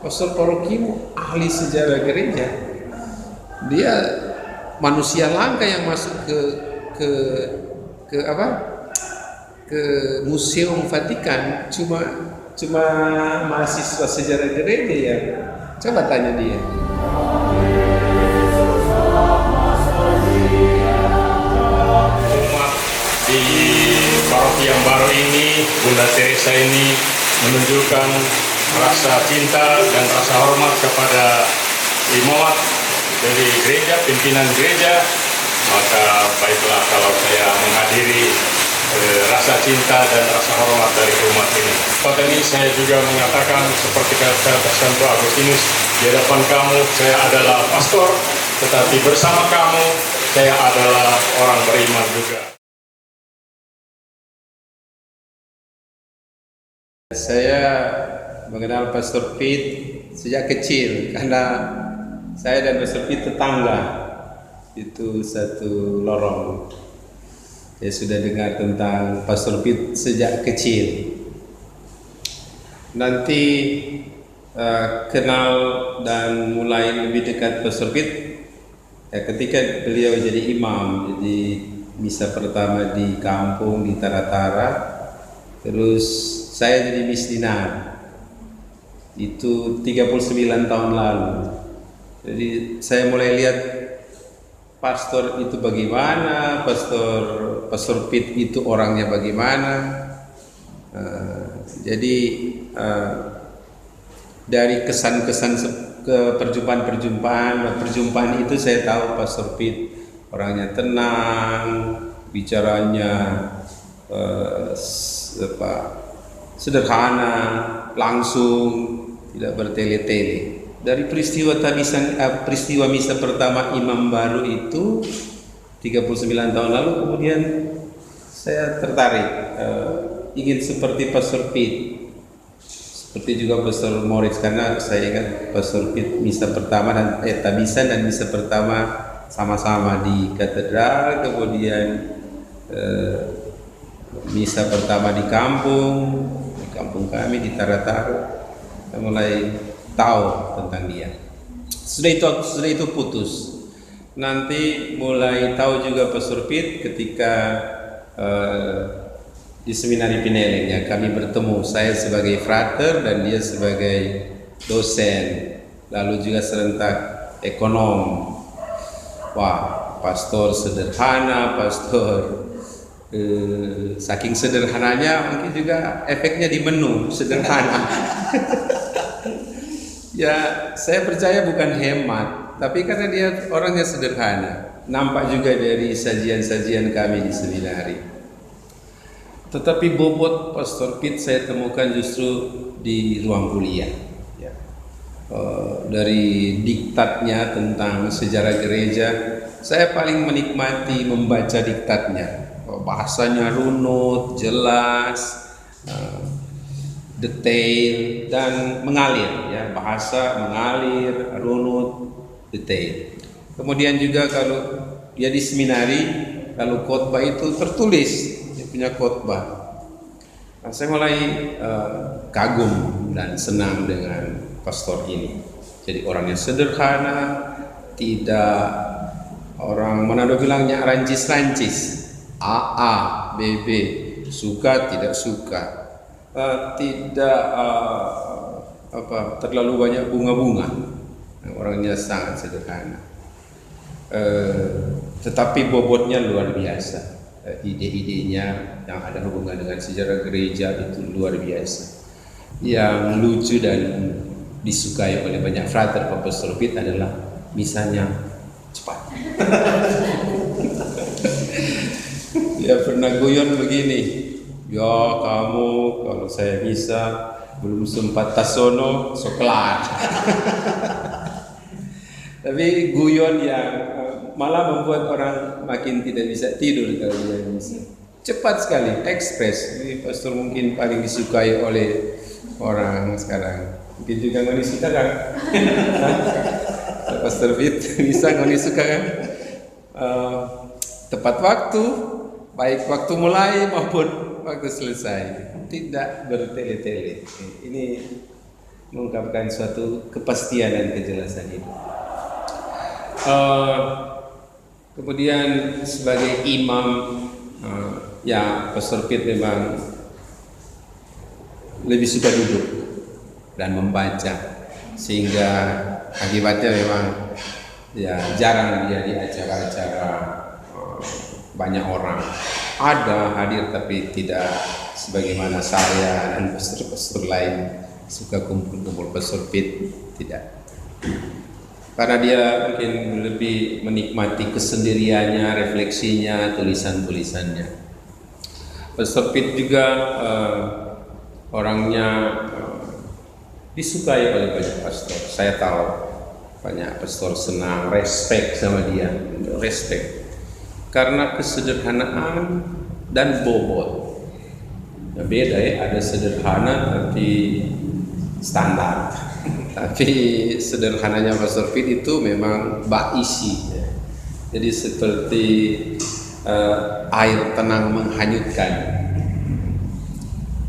Pastor Parokimu ahli sejarah gereja. Dia manusia langka yang masuk ke ke apa? Ke Museum Vatikan cuma mahasiswa sejarah gereja ya. Coba tanya dia. Umat di paroki yang baru ini, Bunda Teresa ini menunjukkan rasa cinta dan rasa hormat kepada imam dari gereja, pimpinan gereja. Maka baiklah kalau saya menghadiri rasa cinta dan rasa hormat dari umat ini. Saat ini saya juga mengatakan seperti kata Santo Agustinus, di hadapan kamu saya adalah pastor, tetapi bersama kamu saya adalah orang beriman juga. Saya mengenal Pastor Pete sejak kecil karena saya dan Pastor Pete tetangga, itu satu lorong. Saya sudah dengar tentang Pastor Pete sejak kecil. Nanti kenal dan mulai lebih dekat Pastor Pete ketika beliau jadi imam, jadi misa pertama di kampung di Taratara. Terus saya jadi misdinar. Itu 39 tahun lalu. Jadi saya mulai lihat pastor itu bagaimana, pastor Pete itu orangnya bagaimana. Jadi dari kesan-kesan ke perjumpaan itu saya tahu Pastor Pete orangnya tenang, bicaranya sederhana, langsung, tidak bertele-tele. Dari peristiwa misa pertama imam baru itu 39 tahun lalu, kemudian saya tertarik ingin seperti Pastor Pete, seperti juga Pastor Moritz, karena saya ingat Pastor Pete misa pertama dan tabisan dan misa pertama sama-sama di katedral, kemudian misa pertama di kampung kami di Taratara. Saya mulai tahu tentang dia. Sudah itu putus. Nanti mulai tahu juga Pastor Pete ketika di Seminari Pineleng ya, kami bertemu, saya sebagai frater dan dia sebagai dosen, lalu juga serentak ekonom. Wah, pastor sederhana, pastor saking sederhananya mungkin juga efeknya di menu sederhana. Ya, saya percaya bukan hemat, tapi karena dia orangnya sederhana. Nampak juga dari sajian-sajian kami di seminari. Tetapi bobot Pastor Pete saya temukan justru di ruang kuliah. Ya. Dari diktatnya tentang sejarah gereja, saya paling menikmati membaca diktatnya. Bahasanya runut, jelas, detail dan mengalir ya, bahasa mengalir, runut, detail. Kemudian juga kalau dia di seminari, kalau khotbah itu tertulis, dia punya khotbah. Nah, saya mulai kagum dan senang dengan pastor ini. Jadi orangnya sederhana, tidak orang Manado bilangnya rancis-rancis, AA, BB, suka tidak suka, tidak terlalu banyak bunga-bunga. Orangnya sangat sederhana, tetapi bobotnya luar biasa. Ide-idenya yang ada hubungan dengan sejarah gereja itu luar biasa. Yang lucu dan disukai oleh banyak frater Pastor Pete adalah misalnya cepat. Dia pernah guyon begini, ya kamu kalau saya bisa belum sempat tasono soklat. Tapi guyon yang malah membuat orang makin tidak bisa tidur kalau dia bisa. Cepat sekali, ekspres. Ini pastor mungkin paling disukai oleh orang sekarang. Mungkin juga nggak disuka kan? Pastor Pete bisa nggak disuka kan? Tepat waktu, baik waktu mulai maupun waktu selesai, tidak bertele-tele. Ini mengungkapkan suatu kepastian dan kejelasan hidup. Kemudian sebagai imam, ya Pastor Pit memang lebih suka duduk dan membaca, sehingga akibatnya memang ya jarang dia di acara-acara banyak orang. Ada hadir tapi tidak sebagaimana saya dan pastor-pastor lain suka kumpul-kumpul. Pastor Pit tidak, karena dia mungkin lebih menikmati kesendiriannya, refleksinya, tulisan-tulisannya. Pastor Pit juga orangnya disukai oleh banyak pastor. Saya tahu banyak pastor senang, respect sama dia, respect karena kesederhanaan dan bobot. Ya beda ya, ada sederhana tapi standar. Tapi sederhananya Pastor Pit itu memang bak isi. Jadi seperti air tenang menghanyutkan.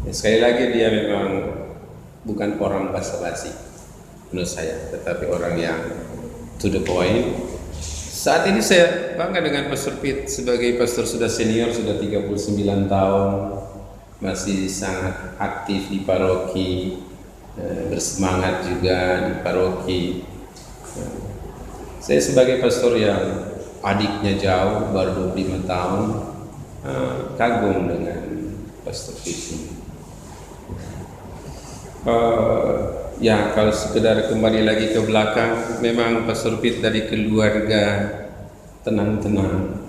Ya, sekali lagi dia memang bukan orang basa-basi menurut saya, tetapi orang yang to the point. Saat ini saya bangga dengan Pastor Pit sebagai pastor sudah senior, sudah 39 tahun, masih sangat aktif di paroki, bersemangat juga di paroki. Saya sebagai pastor yang adiknya jauh, baru 25 tahun, kagum dengan Pastor Pit ini. Ya kalau sekedar kembali lagi ke belakang, memang Pastor Pit dari keluarga tenang-tenang,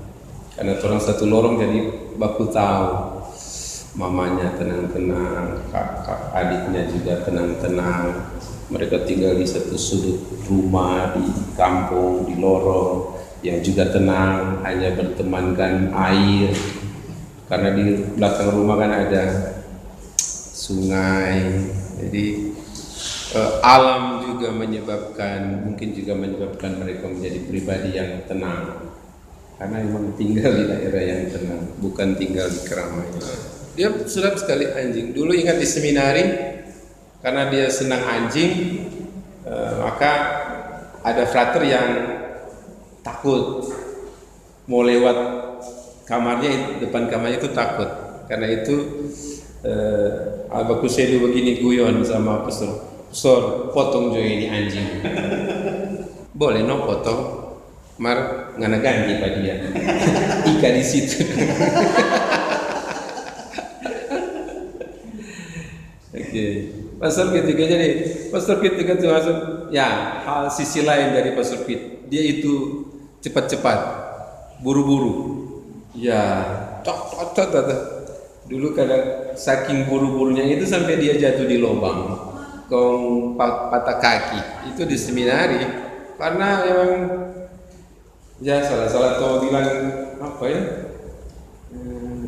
karena orang satu lorong jadi baku tahu. Mamanya tenang-tenang, kakak adiknya juga tenang-tenang. Mereka tinggal di satu sudut rumah di kampung, di lorong yang juga tenang, hanya bertemankan air, karena di belakang rumah kan ada sungai. Jadi alam juga mungkin juga menyebabkan mereka menjadi pribadi yang tenang, karena memang tinggal di daerah yang tenang, bukan tinggal di keramaian. Dia sulap sekali anjing. Dulu ingat di seminari, karena dia senang anjing, maka ada frater yang takut mau lewat kamarnya, depan kamarnya itu takut. Karena itu Abah Kusedu begini guyon sama pastor, potong juga ini anjing. Boleh no potong, mar ngana ganti pak dia. Ika di situ. Oke. Pastor Pit juga jadi Pastor Pit juga termasuk ya hal sisi lain dari Pastor Pit. Dia itu cepat-cepat, buru-buru. Ya, tok. Dulu kadang saking buru-burunya itu sampai dia jatuh di lubang, patah kaki. Itu di seminari, karena memang ya salah tahu bilang apa ya?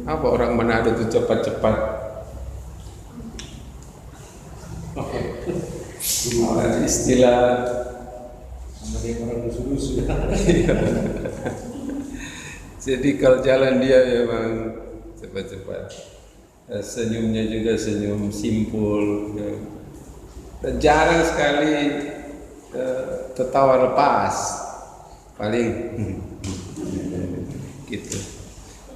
Apa orang Manado itu cepat-cepat? Istilah sama dia orang lusu-lusu. Jadi kalau jalan dia memang cepat-cepat. Senyumnya juga senyum simpul. Jarang sekali tertawa lepas. Paling gitu.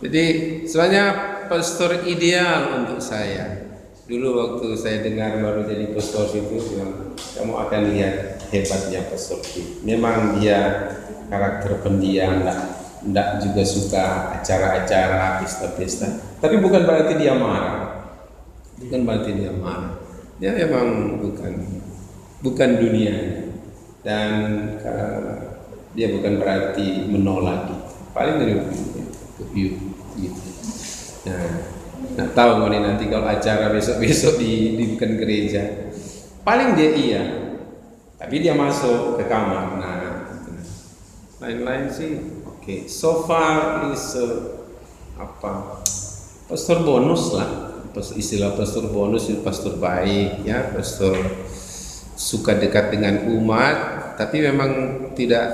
Jadi sebenarnya pastor ideal untuk saya. Dulu waktu saya dengar baru jadi pastor itu, kamu akan lihat hebatnya Pastor Pit. Memang dia karakter pendiam, enggak juga suka acara-acara, pesta-pesta. Tapi bukan berarti dia marah. Dia memang bukan dunianya. Dan dia bukan berarti menolak gitu. Paling dari gitu. Nah tahu nanti kalau acara besok-besok di bukan gereja, paling dia iya, tapi dia masuk ke kamar. Nah, lain-lain sih. Oke. So far is pastor bonus lah. Istilah pastor bonus itu pastor baik, ya, pastor suka dekat dengan umat, tapi memang tidak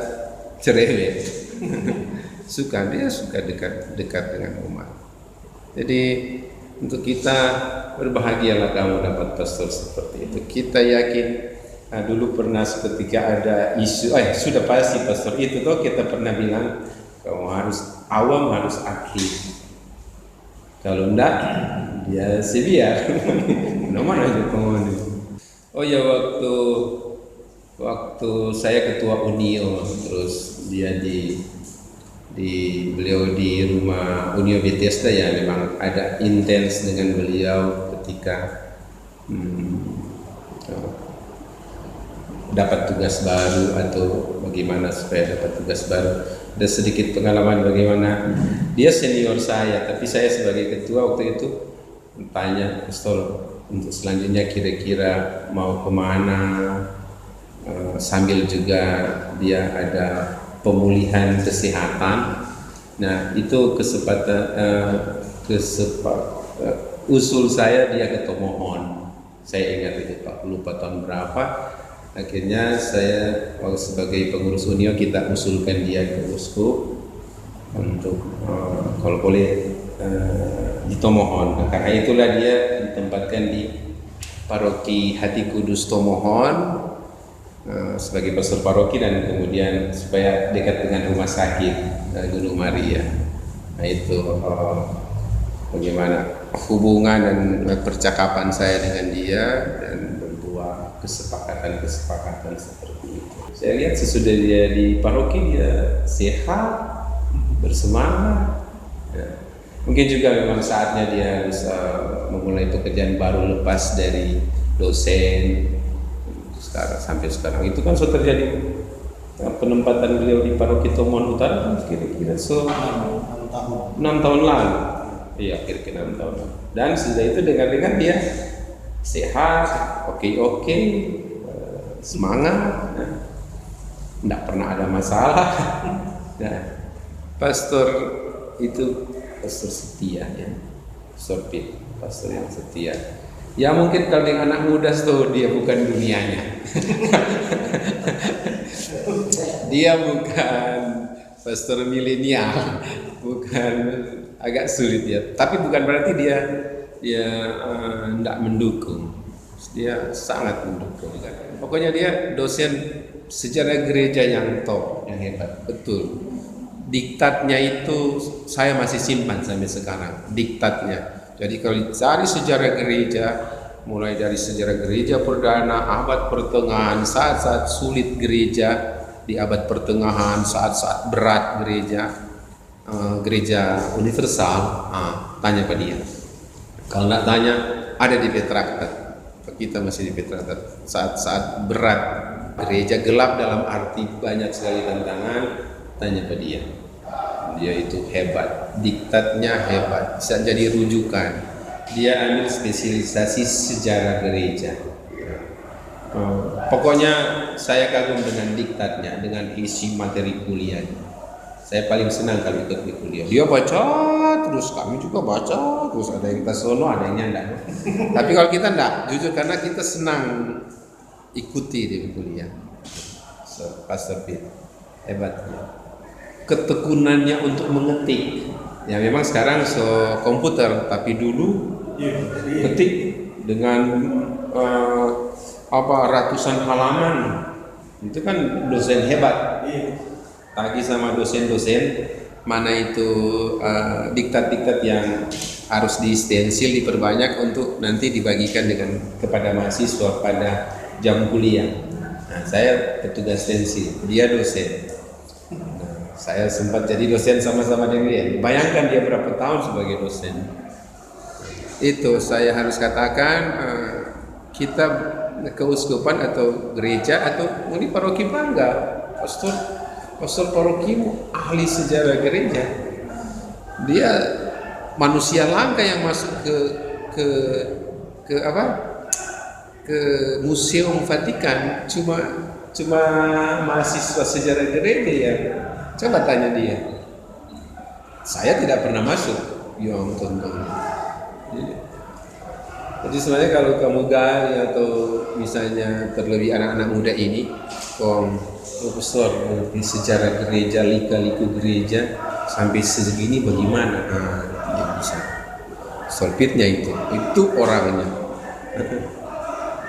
cerewet. Dia suka dekat dengan umat. Jadi untuk kita, berbahagialah kamu dapat pastor seperti itu. Kita yakin dulu pernah ketika ada isu, sudah pasti pastor itu toh kita pernah bilang kamu harus awam, harus aktif. Kalau enggak, dia sebiar. Mana aja penghuni. Oh ya, waktu saya ketua Unio, terus dia beliau di rumah Unio Bethesda, ya memang ada intens dengan beliau ketika dapat tugas baru atau bagaimana supaya dapat tugas baru. Ada sedikit pengalaman bagaimana dia senior saya, tapi saya sebagai ketua waktu itu tanya, pastor untuk selanjutnya kira-kira mau kemana, sambil juga dia ada pemulihan kesehatan. Nah itu usul saya dia ke Tomohon. Saya ingat itu Pak, lupa tahun berapa. Akhirnya saya sebagai pengurus Unio kita usulkan dia ke uskup untuk kalau boleh di Tomohon. Nah, karena itulah dia ditempatkan di Paroki Hati Kudus Tomohon sebagai pastor paroki, dan kemudian supaya dekat dengan rumah sakit Gunung Maria. Nah itu bagaimana hubungan dan percakapan saya dengan dia, dan membuat kesepakatan seperti itu. Saya lihat sesudah dia di paroki dia sehat, bersemangat. Ya. Mungkin juga memang saatnya dia bisa memulai pekerjaan baru lepas dari dosen. Sampai sekarang itu kan sudah terjadi penempatan beliau di Paroki Tomohon Utara kan kira-kira 6 tahun lalu. Iya, kira-kira 6 tahun lalu. Dan sudah itu dengar-dengar dia sehat, oke, semangat, tidak pernah ada masalah. Nah, pastor itu pastor setia, ya, pastor yang setia. Ya mungkin kalau dengan anak muda tuh dia bukan dunianya. Dia bukan pastor milenial, bukan, agak sulit ya. Tapi bukan berarti dia tidak mendukung. Dia sangat mendukung. Pokoknya dia dosen sejarah gereja yang top, yang hebat, betul. Diktatnya itu saya masih simpan sampai sekarang. Diktatnya. Jadi kalau cari sejarah gereja, mulai dari sejarah gereja perdana, abad pertengahan, saat-saat sulit gereja di abad pertengahan, saat-saat berat gereja universal, tanya pada dia. Kalau nggak tanya, ada di Petraktat. Kita masih di Petraktat. Saat-saat berat gereja gelap dalam arti banyak sekali tantangan, tanya pada dia. Dia itu hebat, diktatnya hebat, bisa jadi rujukan. Dia ambil spesialisasi sejarah gereja. Pokoknya saya kagum dengan diktatnya, dengan isi materi kuliahnya. Saya paling senang kalau ikut di kuliah. Dia baca terus, kami juga baca terus, ada yang tersono, ada yang enggak. Tapi kalau kita enggak, jujur karena kita senang ikuti di kuliah. Pastor Pit hebatnya. Ketekunannya untuk mengetik, ya memang sekarang komputer, tapi dulu ketik dengan ratusan halaman, itu kan dosen hebat. Tagih sama dosen-dosen mana itu diktat-diktat yang harus distensil, diperbanyak untuk nanti dibagikan kepada mahasiswa pada jam kuliah. Nah, saya petugas stensil, dia dosen. Saya sempat jadi dosen sama-sama dengan dia. Bayangkan dia berapa tahun sebagai dosen. Itu saya harus katakan kita keuskupan atau gereja atau ini paroki bangga. Pastor paroki ahli sejarah gereja. Dia manusia langka yang masuk ke Museum Vatikan cuma mahasiswa sejarah gereja ya. Coba tanya dia. Saya tidak pernah masuk. Yang tonton. Jadi sebenarnya kalau kamu gali atau misalnya terlebih anak-anak muda ini, profesor di sejarah gereja, lika-liku gereja sampai segini bagaimana? Dia bisa. Solpitnya itu orangnya.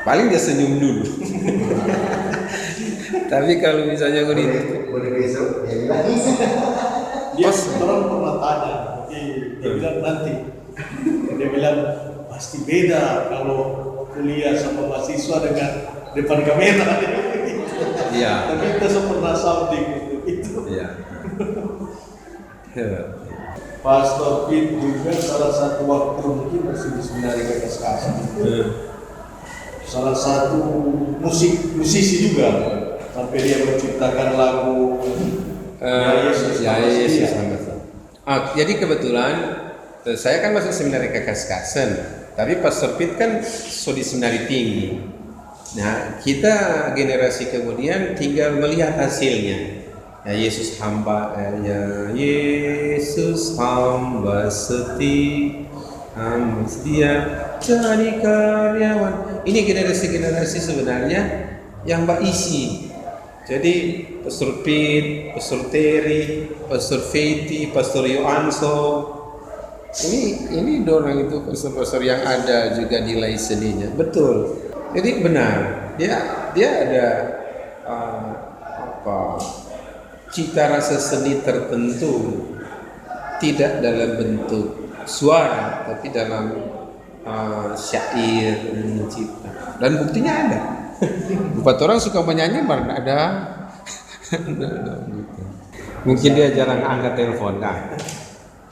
Paling dia senyum dulu. Tapi kalau misalnya boleh besok dia bilang Dia orang pernah tanya, dia bilang nanti, dia bilang pasti beda kalau kuliah sama mahasiswa dengan depan kamera. iya. Tapi kita pernah sounding itu. Iya. Pastor Pit juga salah satu waktu mungkin masih di seminari Kekasih. Salah satu musisi juga, sampai dia menciptakan lagu Ya Yesus sama. Jadi kebetulan saya kan masuk seminari Kekaskasen, tapi Pastor Pit kan di seminari tinggi. Nah, kita generasi kemudian tinggal melihat hasilnya. Ya Yesus hamba, ya Yesus hamba setia jadi karyawan. Ini generasi-generasi sebenarnya yang berisi. Jadi Pastor Pit, Pastor Terry, Pastor Feiti, Pastor Yoanso, ini dorang itu pastor-pastor yang ada juga nilai seninya. Betul. Jadi benar, dia ada cita rasa seni tertentu, tidak dalam bentuk suara, tapi dalam syair mencipta. Dan buktinya ada. 4 orang suka menyanyi, baru ada. Mungkin dia jarang angkat telepon kan.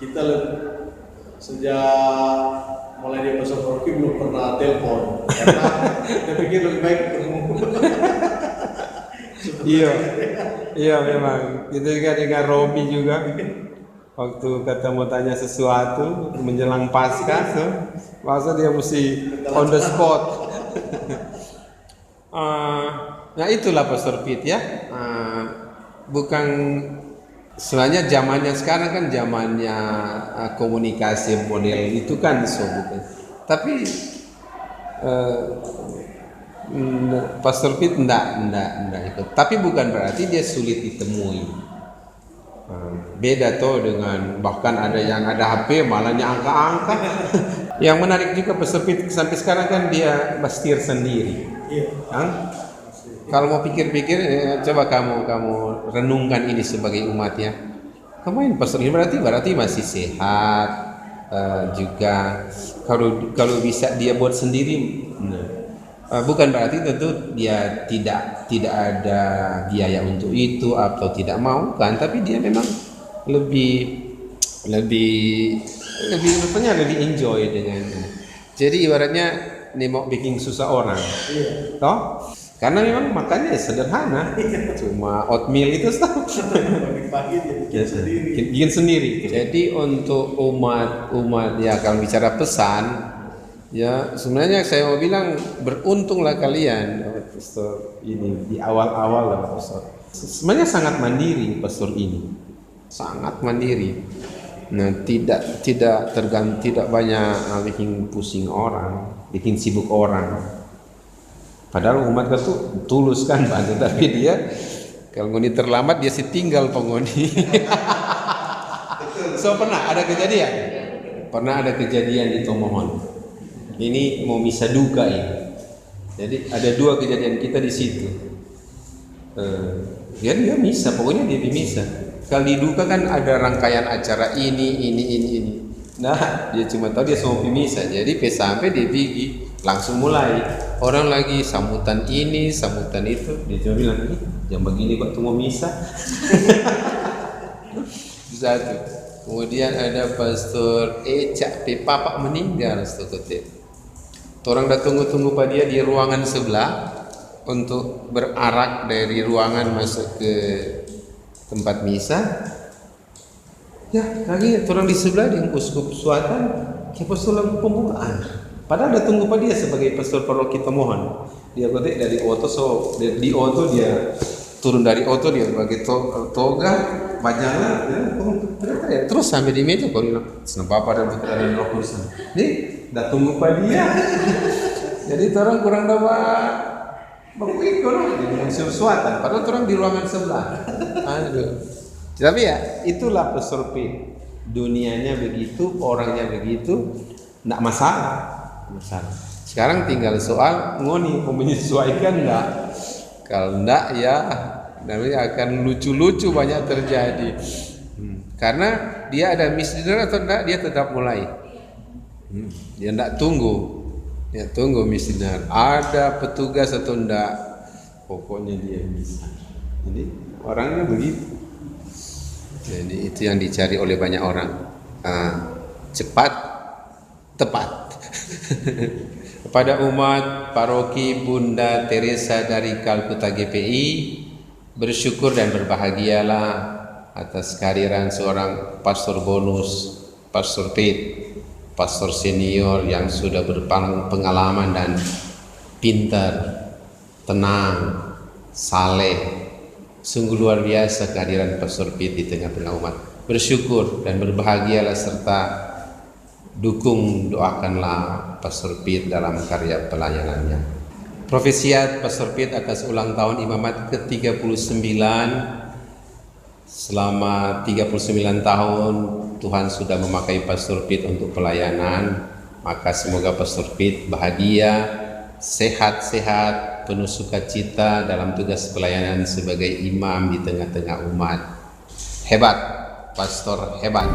Kita sejak mulai dia masuk Rocky belum pernah telepon karena dia pikir lebih baik ketemu. Iya memang. Kita juga dengan Romi juga. Waktu kata mau tanya sesuatu menjelang Paskah, masa dia mesti on the spot. Nah itulah Pastor Pit ya. Bukan sebenarnya zamannya sekarang kan zamannya komunikasi model itu kan bukan. Tapi Pastor Pit enggak ikut. Tapi bukan berarti dia sulit ditemui. Beda tuh dengan bahkan ada yang ada HP malahnya angka-angka. Yang menarik juga Pastor Pit sampai sekarang kan dia bastir sendiri. Kan? Kalau mau pikir-pikir, coba kamu renungkan ini sebagai umat ya. Kemarin Pastor ini berarti masih sehat juga. Kalau bisa dia buat sendiri, bukan berarti tentu dia tidak ada biaya untuk itu atau tidak mau kan, tapi dia memang lebih enjoy dengan. Jadi ibaratnya ini mau bikin susah orang, toh? Karena memang makannya sederhana, cuma oatmeal itu Pagi-pagi dia bikin sendiri. Jadi untuk umat ya kalau bicara pesan, ya sebenarnya saya mau bilang beruntunglah kalian pastor ini di awal-awal lah pastor. Sebenarnya sangat mandiri pastor ini, sangat mandiri. Nah tidak tidak banyak bikin pusing orang, bikin sibuk orang. Padahal umat itu tulus kan bantu, tapi dia kalau ngoni terlambat dia tinggal pengoni. So pernah ada kejadian di Tomohon. Ini mau misa duka ini. Jadi ada 2 kejadian kita di situ. Dia misa, pokoknya dia misa. Kalau di duka kan ada rangkaian acara ini. Nah, dia cuma tahu dia semua misa. Jadi sampai dia pergi langsung mulai. Orang lagi sambutan ini, sambutan itu. Dia cuma bilang, jam begini kok mau misa. Satu. Kemudian ada Pastor Eca Papak meninggal setelah orang dah tunggu pada dia di ruangan sebelah untuk berarak dari ruangan masuk ke tempat misa. Ya, lagi orang di sebelah di uskup Suatan, kayak pastor lagu pembukaan. Padahal dah tunggu pada dia sebagai pastor paroki Tomohon. Dia kotek dari oto di oto dia turun dari oto dia pakai toga, bajana, ya. Terus sampai di meja kau bilang, "Senang papa dan putra dan roh kudus." Nih, dah tunggu pada dia. Jadi orang kurang dapat baku orang di museum Suatan. Padahal orang di ruangan sebelah. Aduh. Tapi ya itulah Pastor Pit. Dunianya begitu, orangnya begitu. Nggak masalah. Sekarang tinggal soal ngoni mau menyesuaikan nggak. Kalau nggak ya namanya akan lucu-lucu banyak terjadi. Karena dia ada misdemeanor atau enggak, dia tetap mulai. Dia enggak tunggu. Dia tunggu misdemeanor. Ada petugas atau enggak, pokoknya dia bisa. Jadi orangnya begitu. Jadi itu yang dicari oleh banyak orang. Cepat, tepat. Kepada umat paroki Bunda Teresa dari Kalkuta GPI, bersyukur dan berbahagialah atas kehadiran seorang pastor bonus, Pastor Pete, pastor senior yang sudah berpengalaman dan pintar, tenang, saleh. Sungguh luar biasa kehadiran Pastor Pete di tengah-tengah umat. Bersyukur dan berbahagialah serta dukung, doakanlah Pastor Pete dalam karya pelayanannya. Profesiat Pastor Pete atas ulang tahun imamat ke-39. Selama 39 tahun Tuhan sudah memakai Pastor Pete untuk pelayanan. Maka semoga Pastor Pete bahagia, sehat-sehat, penuh sukacita dalam tugas pelayanan sebagai imam di tengah-tengah umat. Hebat, pastor hebat.